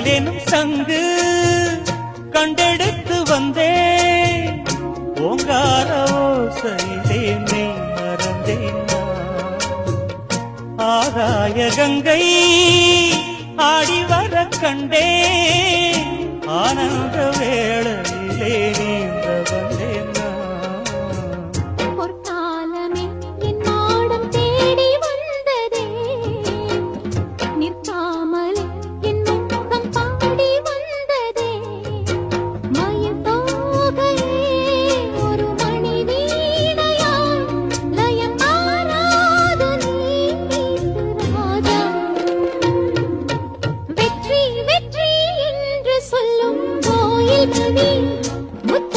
எனும் சங்கு கண்டெடுத்து வந்தே ஓங்கார ஓசையிலே நீ மறந்தேன் ஆகாய கங்கை ஆடி வர கண்டே ஆனந்த வேளையிலே நீந்த வந்தேன் பொற்காலமே என் மாடம் தேடி வந்ததே நிற்காமலே என் முகம் பாடி வந்ததே மயில் தோகையே ஒரு மணி வீணையாய் லயம் மாறாது நீ ராஜா வெற்றி வெற்றி என்று சொல்லும் கோயில் மணி முத்த